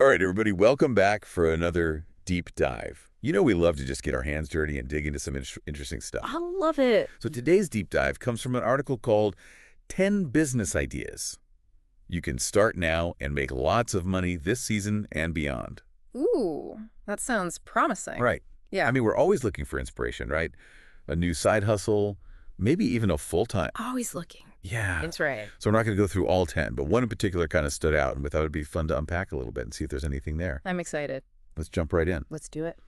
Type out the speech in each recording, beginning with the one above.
All right, everybody, welcome back for another deep dive. You know we love to just get our hands dirty and dig into some interesting I stuff. love it. So today's deep dive comes from an article called 10 Business Ideas You Can Start Now and Make Lots of Money This Season and Beyond. Ooh, that sounds promising. Right. I Yeah. mean, we're always looking for inspiration, right? A new side hustle, maybe even a full-time. Always looking. Yeah. That's right. So we're not going to go through all 10, but one in particular kind of stood out, and we thought it'd be fun to unpack a little bit and see if there's anything there. I'm excited. Let's jump right in. Let's do it.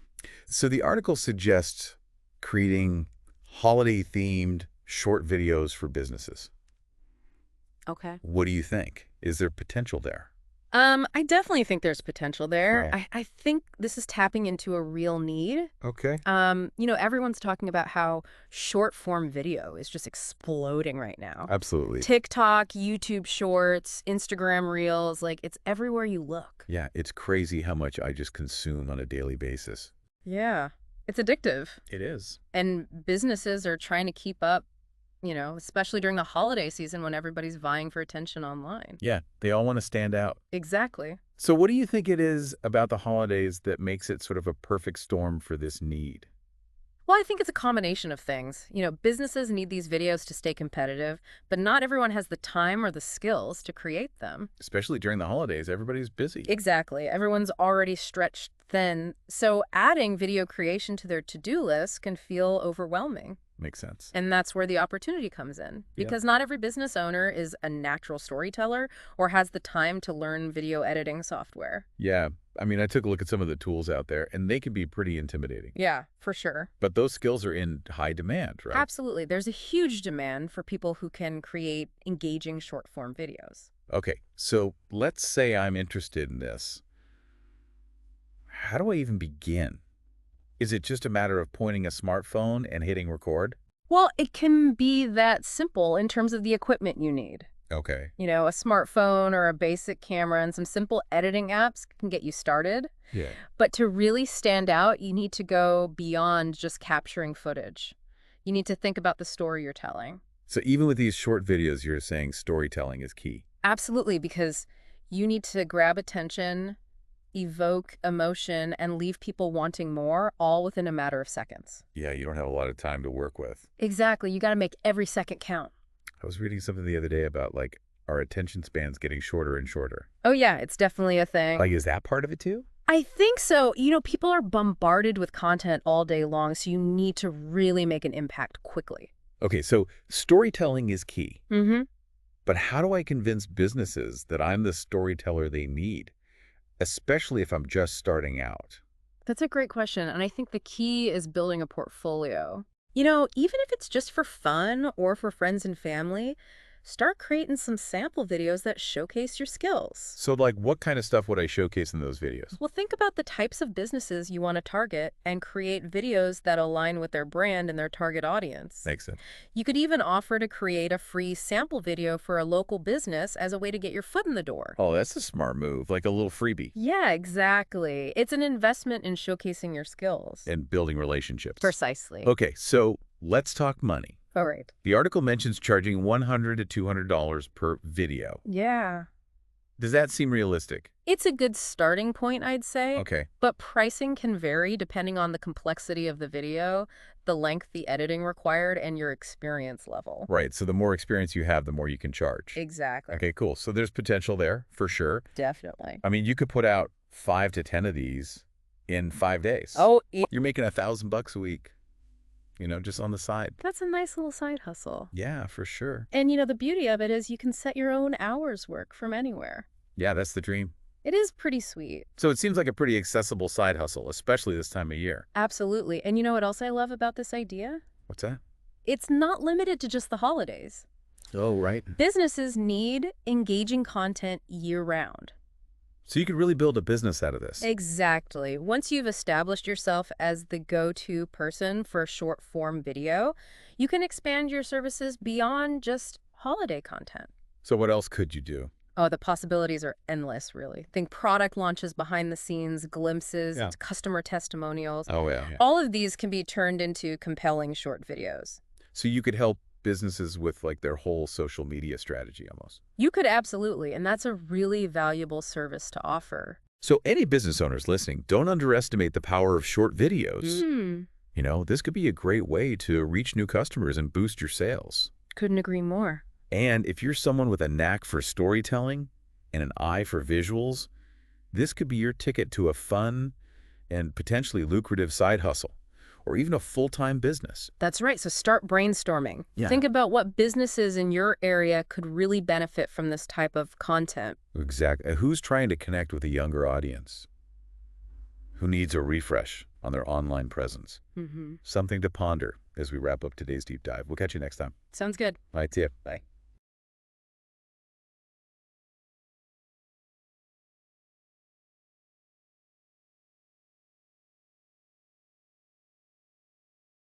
So the article suggests creating holiday-themed short videos for businesses. Okay. What do you think? Is there potential there? I definitely think there's potential there. Right. I think this is tapping into a real need. Okay. Everyone's talking about how short form video is just exploding right now. Absolutely. TikTok, YouTube Shorts, Instagram Reels, like it's everywhere you look. Yeah, it's crazy how much I just consume on a daily basis. Yeah. It's addictive. It is. And businesses are trying to keep up, especially during the holiday season when everybody's vying for attention online. Yeah, they all want to stand out. Exactly. So what do you think it is about the holidays that makes it sort of a perfect storm for this need? Well, I think it's a combination of things. Businesses need these videos to stay competitive, but not everyone has the time or the skills to create them. Especially during the holidays, everybody's busy. Exactly. Everyone's already stretched thin, so adding video creation to their to-do list can feel overwhelming. Makes sense. And that's where the opportunity comes in. Because not every business owner is a natural storyteller or has the time to learn video editing software. Yeah, I mean, I took a look at some of the tools out there, and they can be pretty intimidating. Yeah, for sure. But those skills are in high demand, right? Absolutely. There's a huge demand for people who can create engaging short-form videos. Okay, so let's say I'm interested in this. How do I even begin? Is it just a matter of pointing a smartphone and hitting record? Well, it can be that simple in terms of the equipment you need. Okay. A smartphone or a basic camera and some simple editing apps can get you started. Yeah. But to really stand out, you need to go beyond just capturing footage. You need to think about the story you're telling. So even with these short videos, you're saying storytelling is key. Absolutely, because you need to grab attention, evoke emotion, and leave people wanting more, all within a matter of seconds. Yeah, you don't have a lot of time to work with. Exactly. You got to make every second count. I was reading something the other day about, like, our attention spans getting shorter and shorter. Oh, yeah, it's definitely a thing. Like, is that part of it too? I think so. People are bombarded with content all day long, so you need to really make an impact quickly. Okay, so storytelling is key. Mm-hmm. But how do I convince businesses that I'm the storyteller they need, especially if I'm just starting out? That's a great question, and I think the key is building a portfolio. Even if it's just for fun or for friends and family, start creating some sample videos that showcase your skills. So, like, what kind of stuff would I showcase in those videos? Well, think about the types of businesses you want to target and create videos that align with their brand and their target audience. Makes sense. You could even offer to create a free sample video for a local business as a way to get your foot in the door. Oh, that's a smart move, like a little freebie. Yeah, exactly. It's an investment in showcasing your skills. And building relationships. Precisely. Okay, so let's talk money. All right. The article mentions charging $100 to $200 per video. Yeah. Does that seem realistic? It's a good starting point, I'd say. Okay. But pricing can vary depending on the complexity of the video, the length the editing required, and your experience level. Right, so the more experience you have, the more you can charge. Exactly. Okay, cool. So there's potential there, for sure. Definitely. I mean, you could put out 5 to 10 of these in 5 days. Oh, You're making $1,000 a week, just on the side. that's a nice little side hustle. Yeah, for sure. And the beauty of it is you can set your own hours work from anywhere. Yeah, that's the dream. It is pretty sweet. So it seems like a pretty accessible side hustle, especially this time of year. Absolutely. And you know what else I love about this idea? What's that? It's not limited to just the holidays. Oh, right. Businesses need engaging content year-round. So you could really build a business out of this. Exactly. Once you've established yourself as the go-to person for short-form video, you can expand your services beyond just holiday content. So what else could you do? Oh, the possibilities are endless, really. Think product launches behind the scenes, glimpses, Yeah. customer testimonials. Oh, yeah. All of these can be turned into compelling short videos. So you could help businesses with like their whole social media strategy almost. You could absolutely, and that's a really valuable service to offer. So any business owners listening, don't underestimate the power of short videos. Hmm. This could be a great way to reach new customers and boost your sales. Couldn't agree more. And if you're someone with a knack for storytelling and an eye for visuals, this could be your ticket to a fun and potentially lucrative side hustle, or even a full-time business. That's right. So start brainstorming. Yeah. Think about what businesses in your area could really benefit from this type of content. Exactly. Who's trying to connect with a younger audience? Who needs a refresh on their online presence? Mm-hmm. Something to ponder as we wrap up today's deep dive. We'll catch you next time. Sounds good. All right, see ya. Bye.